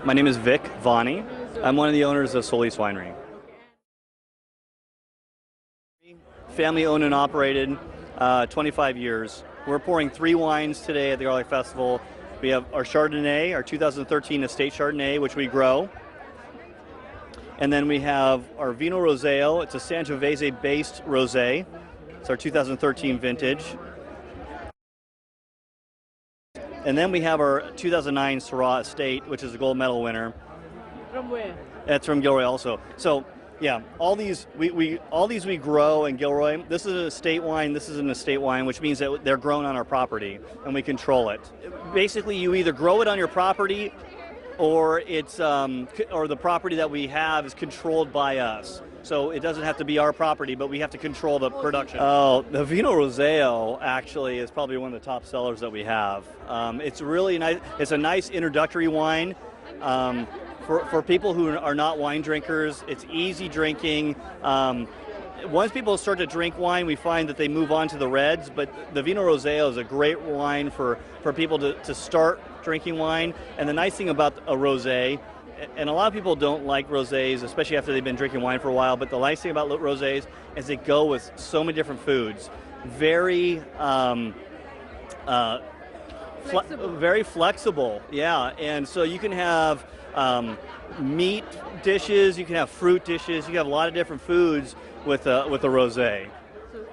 My name is Vanni. I'm one of the owners of Solis Winery. Family owned and operated, 25 years. We're pouring 3 wines today at the Garlic Festival. We have our Chardonnay, our 2013 Estate Chardonnay, which we grow. And then we have our Vino Roseo. It's a Sangiovese-based rosé. It's our 2013 vintage. And then we have our 2009 Syrah Estate, which is a gold medal winner. From where? That's from Gilroy also. So yeah, all these we grow in Gilroy. This is an estate wine. This is an estate wine, which means that they're grown on our property and we control it. Basically, you either grow it on your property, or it's or the property that we have is controlled by us. So it doesn't have to be our property, but we have to control the production. Oh, the Vino Roseo actually is probably one of the top sellers that we have. It's really nice. It's a nice introductory wine. For people who are not wine drinkers, it's easy drinking. Once people start to drink wine, we find that they move on to the reds, but the Vino Roseo is a great wine for people to start drinking wine. And the nice thing about a rosé, and a lot of people don't like rosés, especially after they've been drinking wine for a while, but the nice thing about rosés is they go with so many different foods. Very very flexible, yeah. And so you can have meat dishes, you can have fruit dishes, you can have a lot of different foods with a rosé.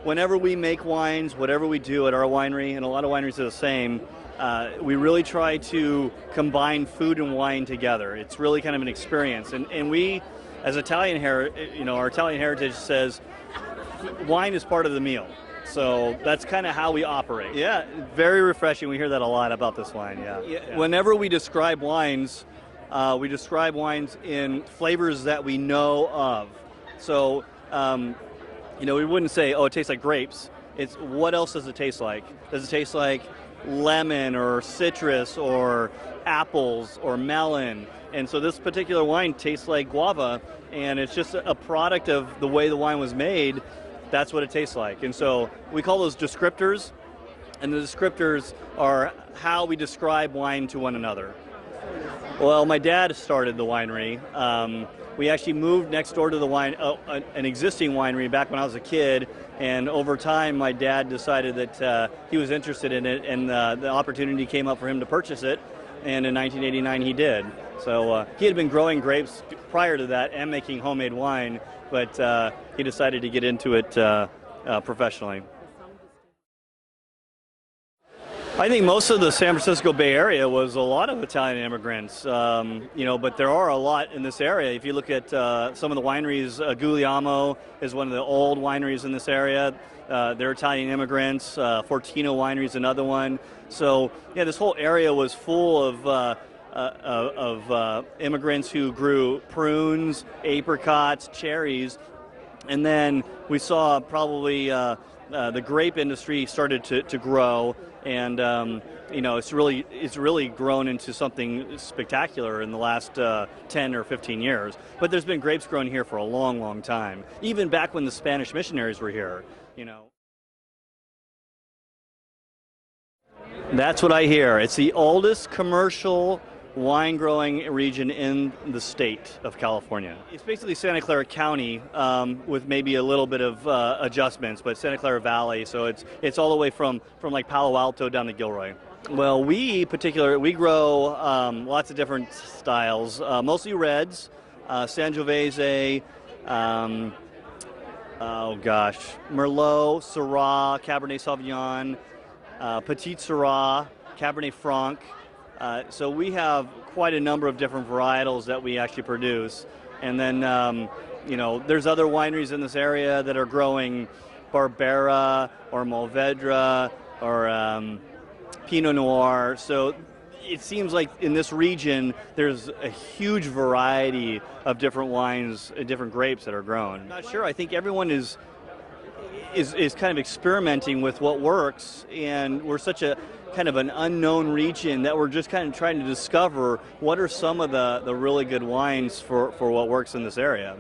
Whenever we make wines, whatever we do at our winery, and a lot of wineries are the same, we really try to combine food and wine together. It's really kind of an experience. And we, as Italian our Italian heritage says wine is part of the meal. So that's kind of how we operate. Yeah, very refreshing. We hear that a lot about this wine, yeah. Whenever we describe wines in flavors that we know of. So, we wouldn't say, oh, it tastes like grapes. It's what else does it taste like? Does it taste like lemon or citrus or apples or melon? And so this particular wine tastes like guava, and it's just a product of the way the wine was made. That's what it tastes like. And so we call those descriptors, and the descriptors are how we describe wine to one another. Well, my dad started the winery. We actually moved next door to the an existing winery back when I was a kid, and over time my dad decided that he was interested in it, and the opportunity came up for him to purchase it, and in 1989 he did. So he had been growing grapes prior to that and making homemade wine, but he decided to get into it professionally. I think most of the San Francisco Bay Area was a lot of Italian immigrants, but there are a lot in this area. If you look at some of the wineries, Guglielmo is one of the old wineries in this area. They're Italian immigrants. Fortino Winery is another one. So yeah, this whole area was full of immigrants who grew prunes, apricots, cherries, and then we saw probably the grape industry started to grow, and it's really grown into something spectacular in the last 10 or 15 years. But there's been grapes grown here for a long, long time, even back when the Spanish missionaries were here. That's what I hear. It's the oldest commercial wine growing region in the state of California. It's basically Santa Clara County with maybe a little bit of adjustments, but Santa Clara Valley, so it's all the way from like Palo Alto down to Gilroy. Well, we grow lots of different styles, mostly reds, Sangiovese, Merlot, Syrah, Cabernet Sauvignon, Petit Syrah, Cabernet Franc. So we have quite a number of different varietals that we actually produce. And then, there's other wineries in this area that are growing Barbera or Mourvedre or Pinot Noir. So it seems like in this region, there's a huge variety of different wines and different grapes that are grown. I'm not sure. I think everyone is kind of experimenting with what works, and we're such a kind of an unknown region that we're just kind of trying to discover what are some of the really good wines for what works in this area.